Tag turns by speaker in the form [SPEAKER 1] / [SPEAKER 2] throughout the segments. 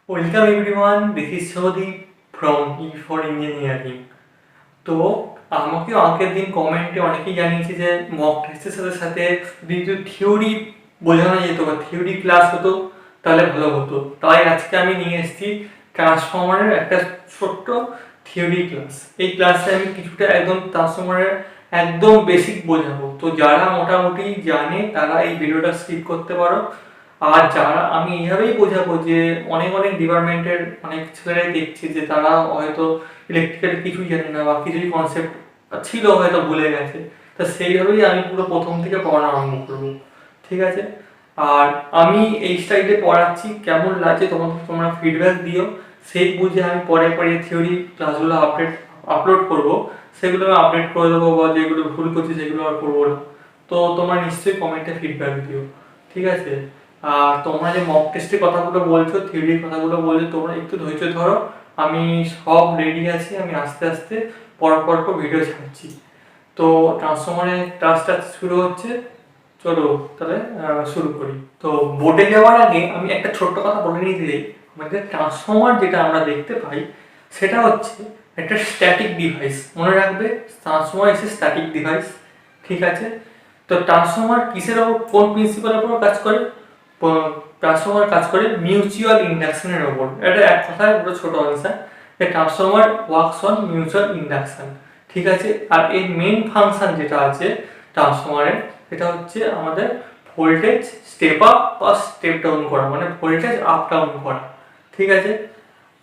[SPEAKER 1] Welcome everyone, this is Sodeep from E for Engineering. তো আমাকেও আগের দিন কমেন্টে অনেকেই জানিয়েছে যে মক টেস্টের সাথে সাথে যদি থিওরি বোঝানো যেত বা থিওরি ক্লাস হতো তাহলে ভালো হতো। তাই আজকে আমি নিয়ে এসেছি ট্রান্সফর্মারের একটা ছোট্ট থিওরি ক্লাস। এই ক্লাসে আমি কিছুটা একদম ট্রান্সফর্মারের একদম বেসিক বোঝাবো। তো যারা মোটামুটি জানে তারা এই ভিডিওটা স্কিপ করতে পারো। আর যারা আমি এইভাবেই বোঝাবো যে অনেক অনেক ডিপার্টমেন্টের অনেক ছেলেরাই দেখছি যে তারা হয়তো ইলেকট্রিক্যাল কিছুই জানে না বা কিছুই কনসেপ্ট ছিল হয়তো ভুলে গেছে। তো সেইভাবেই আমি পুরো প্রথম থেকে পড়ানো আরম্ভ করবো, ঠিক আছে? আর আমি এই স্টাইলে পড়াচ্ছি, কেমন লাগছে তোমরা ফিডব্যাক দিও। সেই বুঝে আমি পরে পরে থিওরি ক্লাসগুলো আপলোড করবো, সেগুলো আমি আপডেট করে দেবো বা যেগুলো ভুল করছি সেগুলো আর করবো না। তো তোমরা নিশ্চয়ই কমেন্টে ফিডব্যাক দিও, ঠিক আছে? আর তোমরা যে মক টেস্টের কথাগুলো বলছো, থিওরির কথাগুলো বলছো, তোমরা একটু ধৈর্য ধরো। আমি সব রেডি আছি, আমি আস্তে আস্তে পর ভিডিও ছাড়ছি। তো ট্রান্সফরমারের ক্লাসটা শুরু হচ্ছে, চলো তাহলে শুরু করি। তো বোর্ডে যাওয়ার আগে আমি একটা ছোট্ট কথা বলে নিয়ে দিই। আমাদের ট্রান্সফরমার যেটা আমরা দেখতে পাই সেটা হচ্ছে একটা স্ট্যাটিক ডিভাইস। মনে রাখবে, transformer is a static device, ঠিক আছে? তো ট্রান্সফরমার কিসের ওপর, কোন প্রিন্সিপালের উপর কাজ করে? ট্রান্সফরমার কাজ করে মিউচুয়াল ইন্ডাকশনের ওপর। এটা এক কথায় পুরো ছোট আনসার যে transformer works on mutual induction, ঠিক আছে? আর এই মেন ফাংশন যেটা আছে ট্রান্সফরমারের, সেটা হচ্ছে আমাদের ভোল্টেজ স্টেপ আপ বা স্টেপ ডাউন করা, মানে ভোল্টেজ আপ ডাউন করা, ঠিক আছে?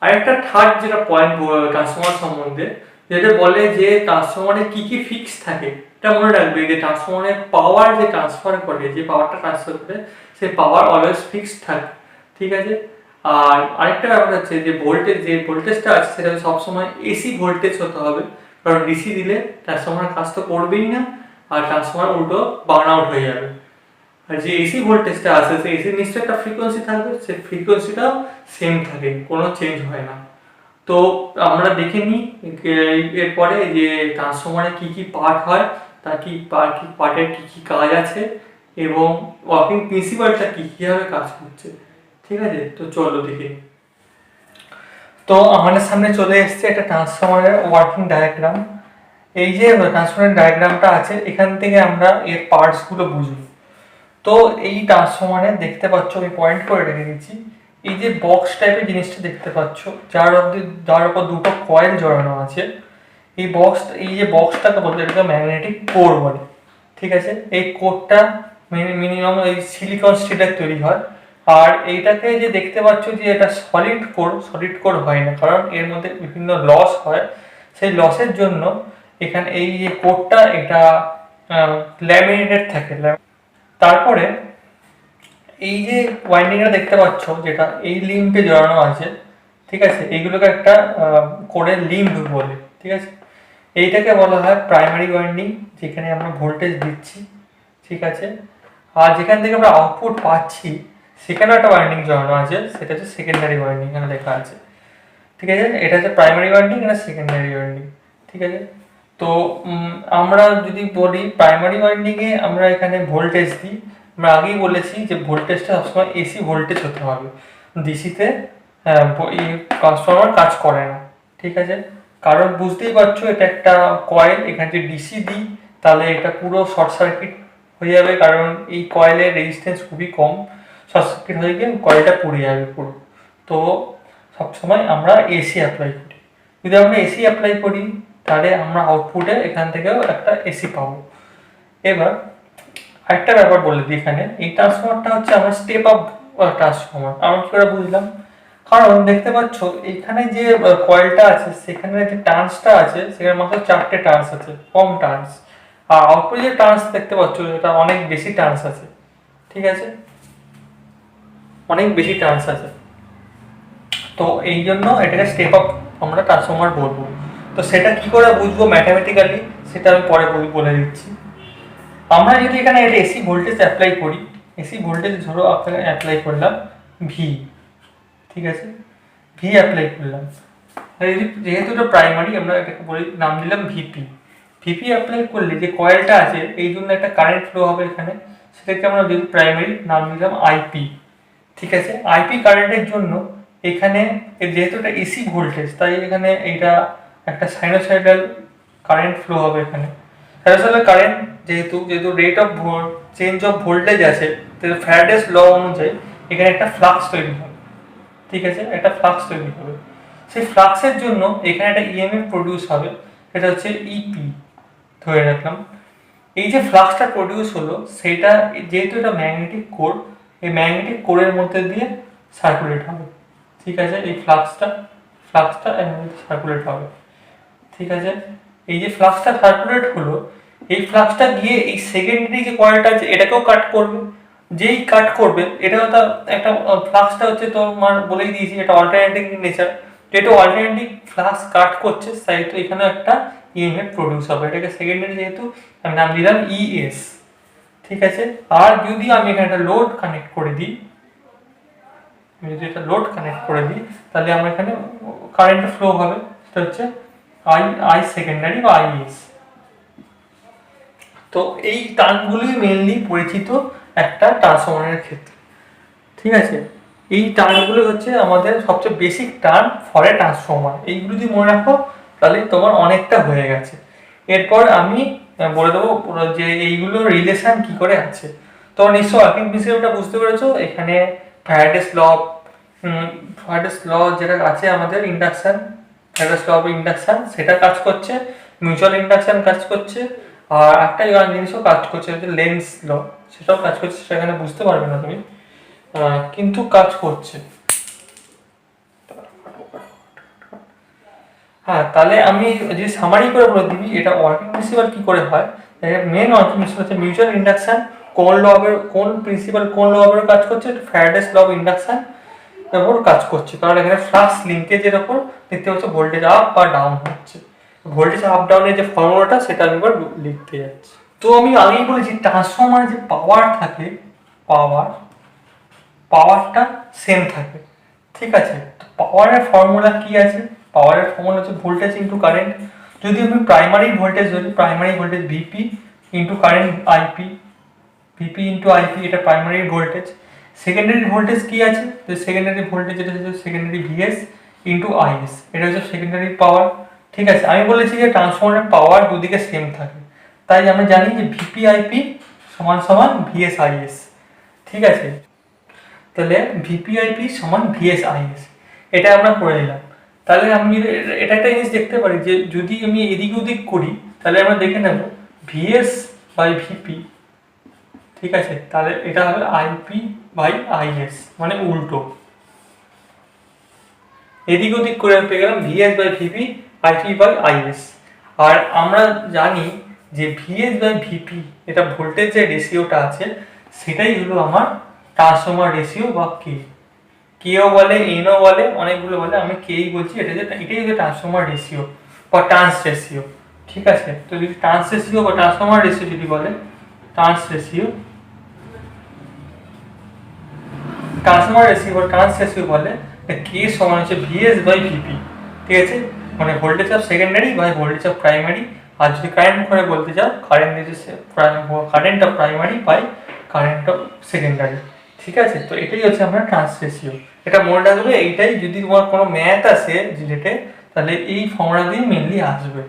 [SPEAKER 1] আরেকটা থার্ড যেটা পয়েন্ট ট্রান্সফরমার সম্বন্ধে, যেটা বলে যে ট্রান্সফরমারে কি কি ফিক্স থাকে। এটা মনে রাখবে যে ট্রান্সফরমারে পাওয়ার যে ট্রান্সফার করে, যে পাওয়ারটা ট্রান্সফার করে, সেই পাওয়ার অলওয়েজ ফিক্সড থাকে, ঠিক আছে? আর আরেকটা ব্যাপার হচ্ছে যে ভোল্টেজটা আছে সেটা সবসময় এসি ভোল্টেজ হতে হবে, কারণ ডিসি দিলে ট্রান্সফরমার কাজ তো করবেই না, আর ট্রান্সফরমার উল্টো বার্ন আউট হয়ে যাবে। আর যে এসি ভোল্টেজটা আছে সেই এসির নিশ্চয়ই একটা ফ্রিকোয়েন্সি থাকবে, সেই ফ্রিকোয়েন্সিটাও সেম থাকে, কোনো চেঞ্জ হয় না। তো আমরা দেখে নিই এরপরে যে ট্রান্সফরমারে কি কি পার্ট হয়, তার কি পার্টের কি কি কাজ আছে এবং ওয়ার্কিং প্রিন্সিপালটা কি কীভাবে কাজ করছে, ঠিক আছে? তো চলো দেখি। তো আমাদের সামনে চলে এসছে একটা ট্রান্সফরমারের ওয়ার্কিং ডায়াগ্রাম। এই যে ট্রান্সফরমারের ডায়াগ্রামটা আছে, এখান থেকে আমরা এর পার্টসগুলো বুঝবো। তো এই ট্রান্সফরমারে দেখতে পাচ্ছ, আমি পয়েন্ট করে রেখে দিচ্ছি, এই যে বক্স টাইপের জিনিসটা দেখতে পাচ্ছ, যার উপর দুটো কয়েল জড়ানো আছে। এই যে বক্সটাকে বলতে এটাকে ম্যাগনেটিক কোর বলে, ঠিক আছে? এই কোরটা মিনিমাম এই সিলিকন স্টিলের তৈরি হয়। আর এইটাকে যে দেখতে পাচ্ছ যে এটা সলিড কোর হয় না, কারণ এর মধ্যে বিভিন্ন লস হয়। সেই লসের জন্য এখানে এই যে কোরটা এটা ল্যামিনেটেড থাকে। তারপরে এই যে ওয়াইন্ডিংটা দেখতে পাচ্ছ, যেটা এই লিম্পে জড়ানো আছে, ঠিক আছে? এইগুলোকে একটা কোরের লিম্প বলে, ঠিক আছে? এইটাকে বলা হয় প্রাইমারি ওয়াইন্ডিং, যেখানে আমরা ভোল্টেজ দিচ্ছি, ঠিক আছে? আর যেখান থেকে আমরা আউটপুট পাচ্ছি সেখানে একটা ওয়াইন্ডিং জড়ানো আছে, সেটা হচ্ছে সেকেন্ডারি ওয়াইন্ডিং, এখানে লেখা আছে, ঠিক আছে? এটা হচ্ছে প্রাইমারি ওয়াইন্ডিং, এটা সেকেন্ডারি ওয়াইন্ডিং, ঠিক আছে? তো আমরা যদি বলি প্রাইমারি ওয়াইন্ডিংয়ে আমরা এখানে ভোল্টেজ দিই। আমরা আগেই বলেছি যে ভোল্টেজটা সবসময় এসি ভোল্টেজ হতে হবে, ডিসিতে এই ট্রান্সফরমার কাজ করে না, ঠিক আছে? কারণ বুঝতেই পারছো এটা একটা কয়েল, এখানে যদি ডিসি দিই তাহলে এটা পুরো শর্ট সার্কিট হয়ে যাবে, কারণ এই কয়েলের রেজিস্ট্যান্স খুবই কম। শর্ট সার্কিট হয়ে গিয়ে কয়েলটা পুড়ে যাবে পুরো। তো সবসময় আমরা এসি অ্যাপ্লাই করি। যদি আমরা এসি অ্যাপ্লাই করি তাহলে আমরা আউটপুটে এখান থেকেও একটা এসি পাবো। এবার আরেকটা ব্যাপার বলে দিই, এখানে এই ট্রান্সফরমারটা হচ্ছে আমার স্টেপ আপ ট্রান্সফরমার। আমরা কি করে বুঝলাম? কারণ দেখতে পাচ্ছ এখানে যে কয়েলটা আছে সেখানে যে টার্নসটা আছে সেখানে মাত্র 4টে টার্নস আছে, কম টার্নস। আর আউটপুটে যে টার্নস দেখতে পাচ্ছ এটা অনেক বেশি টার্নস আছে, ঠিক আছে? অনেক বেশি টার্নস আছে। তো এই জন্য এটাকে স্টেপ আপ আমরা ট্রান্সফরমার বলবো। তো সেটা কি করে বুঝবো ম্যাথামেটিক্যালি, সেটা আমি পরে বলে দিচ্ছি। আমরা যদি এখানে এসি ভোল্টেজ অ্যাপ্লাই করি, এসি ভোল্টেজ ধরো আপনাকে অ্যাপ্লাই করলাম ভি, ঠিক আছে? ভি অ্যাপ্লাই করলাম, যেহেতু এটা প্রাইমারি আমরা এটাকে বলি, নাম দিলাম ভিপি। ভিপি অ্যাপ্লাই করলে যে কয়েলটা আছে এই জন্য একটা কারেন্ট ফ্লো হবে এখানে, সেটাকে আমরা যদি প্রাইমারি নাম দিলাম আইপি, ঠিক আছে? আইপি কারেন্টের জন্য এখানে যেহেতু এটা এসি ভোল্টেজ, তাই এখানে এইটা একটা সাইনোসয়েডাল কারেন্ট ফ্লো হবে। এখানে সাইনোসয়েডাল কারেন্ট যেহেতু rate of change of voltage আছে, ফ্যারাডেস ল অনুযায়ী এখানে একটা ফ্লাক্স তৈরি হবে। ঠিক আছে, একটা ফ্লাক্স তৈরি হবে। সেই ফ্লাক্সের জন্য এখানে একটা ইএমএফ প্রডিউস হবে, সেটা হচ্ছে ইপি ধরে রাখলাম। এই যে ফ্লাক্সটা প্রডিউস হলো সেটা যেহেতু এটা ম্যাগনেটিক কোর, এই ম্যাগনেটিক কোরের মধ্যে দিয়ে সার্কুলেট হবে। ঠিক আছে, এই ফ্লাক্সটা সার্কুলেট হবে। ঠিক আছে, এই যে ফ্লাক্সটা সার্কুলেট হলো, এই ফ্লাক্সটা গিয়ে এই সেকেন্ডারি যে কয়েলটা আছে এটাকেও কাট করবে। যেই কাট করবে, এটাও তো একটা ফ্লাক্সটা হচ্ছে তোমার বলেই দিয়েছি এটা অল্টারনেটিং নেচার, যেটা অল্টারনেটিং ফ্লাক্স কাট করছে, তাই তো এখানে একটা ইএমএফ প্রডিউস হবে। এটাকে সেকেন্ডারি যেহেতু আমি নাম দিলাম ইএস। ঠিক আছে, আর যদি আমি এখানে একটা লোড কানেক্ট করে দিই, তাহলে আমরা এখানে কারেন্ট ফ্লো হবে, সেটা হচ্ছে আই সেকেন্ডারি বা আইএস। তো এই টার্মগুলি মেনলি পরিচিত একটা ট্রান্সফরমারের ক্ষেত্রে। ঠিক আছে, এই টার্মগুলো হচ্ছে আমাদের সবচেয়ে basic term for a transformer. এইগুলো যদি মনে রাখো তাহলে তোমার অনেকটা হয়ে গেছে। এরপর আমি বলে দেবো যে এইগুলো রিলেশন কি করে আছে। তো নিশ্চয় ওয়ার্কিং প্রিন্সিপালটা বুঝতে পেরেছো। এখানে ফ্যারাডেস ল যেটা আছে আমাদের induction, Faraday's law of induction সেটা কাজ করছে, মিউচুয়াল ইন্ডাকশন কাজ করছে, আর একটা জিনিসও কাজ করছে লেন্স ল, সেটাও কাজ করছে। সেখানে বুঝতে পারবে না তুমি, কিন্তু কাজ করছে। হ্যাঁ, তাহলে আমি যে সামারি করে বলে দিবি এটা ওয়ার্কিং প্রিন্সিপাল কি করে হয়। মেন ওয়ার্কিং প্রিন্সিপাল হচ্ছে মিউচুয়াল ইন্ডাকশন কোন ল এর কাজ করছে, ফ্যারাডেস ল অফ ইন্ডাকশন এর উপর কাজ করছে। কারণ এখানে ফ্লাক্স লিঙ্কেজের উপর দেখতে পাচ্ছ ভোল্টেজ আপ বা ডাউন হচ্ছে। ভোল্টেজ আপ ডাউনের যে ফর্মুলাটা সেটা আমি এবার লিখতে যাচ্ছি। তো আমি আগেই বলেছি ট্রান্সফরমারে যে পাওয়ার থাকে, পাওয়ারটা সেম থাকে। ঠিক আছে, তো পাওয়ারের ফর্মুলা কি আছে? পাওয়ারের ফর্মুলা হচ্ছে ভোল্টেজ ইন্টু কারেন্ট। যদি আমি primary voltage VP into current IP, এটা প্রাইমারি ভোল্টেজ। সেকেন্ডারি ভোল্টেজ কি আছে? তো সেকেন্ডারি ভোল্টেজ এটা হচ্ছে সেকেন্ডারি ভিএস ইন্টু আইএস, এটা হচ্ছে সেকেন্ডারি পাওয়ার। ঠিক আছে, আমি বলেছি যে ট্রান্সফরমারের পাওয়ার দুদিকে সেম থাকে, তাই আমরা জানি যে ভিপি আইপি সমান সমান ভিএস আইএস। ঠিক আছে, তাহলে ভিপিআইপি সমান ভিএসআইএস, এটা আমরা করে নিলাম। তাহলে আমি এটা একটা জিনিস দেখতে পারি যে যদি আমি এদিক ওদিক করি তাহলে আমরা দেখে নেব ভিএস বাই ভিপি। ঠিক আছে, তাহলে এটা হবে আইপি বাই আইএস, মানে উল্টো। এদিক ওদিক করে পেয়ে গেলাম VS by VP, IP by IS. আর আমরা জানি যে ভিএস বাই ভিপি এটা ভোল্টেজ যে রেশিওটা আছে সেটাই হলো আমার ট্রান্সফরমার রেশিও বা কেও বলে, এনও বলে, অনেকগুলো বলে, আমি কেই বলছি। এটাই হচ্ছে ট্রান্সফরমার রেশিও বা ট্রান্স রেশিও। ঠিক আছে, তো যদি ট্রান্স রেশিও বা ট্রান্সফরমার রেশিও যদি বলে, ট্রান্স রেশিও বা ট্রান্স রেশিও বলে কে সমান হচ্ছে ভিএস বাই ভিপি। ঠিক আছে, মানে voltage of secondary by voltage of primary. আর যদি কারেন্ট করে বলতে চাও, current of primary by current of secondary. ঠিক আছে, তো এটাই হচ্ছে আমরা ট্রান্স রেশিও। এটা মনে রাখবে, এইটাই যদি তোমার কোনো ম্যাথ আসে রিলেটেড তাহলে এই ফর্মুলা দিয়ে মেনলি আসবে।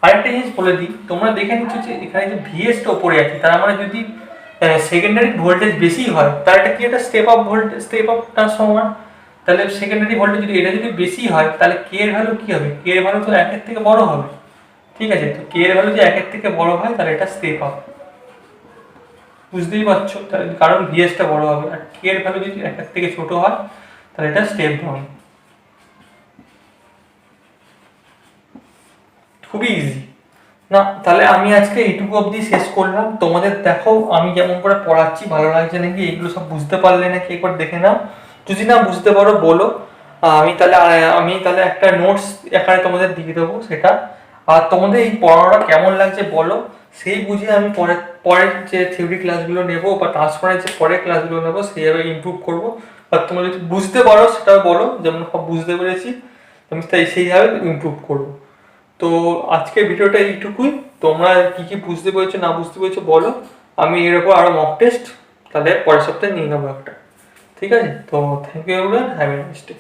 [SPEAKER 1] আরেকটা জিনিস বলে দিই, তোমরা দেখে নিচ্ছ যে এখানে যে ভিএসটা উপরে আছে, তার মানে যদি সেকেন্ডারি ভোল্টেজ বেশি হয় তার এটা কি একটা স্টেপ অফ ট্রান্সফরমার। তাহলে সেকেন্ডারি ভোল্টেজ যদি এটা যদি বেশি হয় তাহলে কে এর ভ্যালু কি হবে? কে এর ভ্যালু তো 1 এর থেকে বড় হবে। ঠিক আছে, তো কে এর ভ্যালু যদি 1 এর থেকে বড় হয় তাহলে এটা স্টেপ আপ। বুঝতেই পারছো, তাহলে কারণ ভিএসটা বড় হবে। আর কে এর ভ্যালু যদি 1 এর থেকে ছোট হয় তাহলে এটা স্টেপ ডাউন। খুবই ইজি না? তাহলে আমি আজকে এইটুকু অবধি শেষ করলাম। তোমাদের দেখো আমি যেমন করে পড়াচ্ছি ভালো লাগছে নাকি, এইগুলো সব বুঝতে পারলে নাকি একবার দেখে নাও। যদি না বুঝতে পারো বলো, আমি তাহলে একটা নোটস এখানে তোমাদের দিয়ে দেবো সেটা। আর তোমাদের এই পড়ানোটা কেমন লাগছে বলো, সেই বুঝে আমি পরের যে থিওরি ক্লাসগুলো নেবো বা ট্রান্সফারের যে পরের ক্লাসগুলো নেবো সেইভাবে ইমপ্রুভ করবো। আর তোমরা যদি বুঝতে পারো সেটাও বলো, যেমন সব বুঝতে পেরেছি আমি তাই সেইভাবে ইমপ্রুভ করবো। তো আজকের ভিডিওটা এইটুকুই। তোমরা কি কি বুঝতে পেরেছো না বুঝতে পেরেছো বলো। আমি এর উপর আরো মক টেস্ট তাহলে পরের সপ্তাহে নিয়ে নেবো একটা। ঠিক আছে, তো thank you everyone, have a nice day.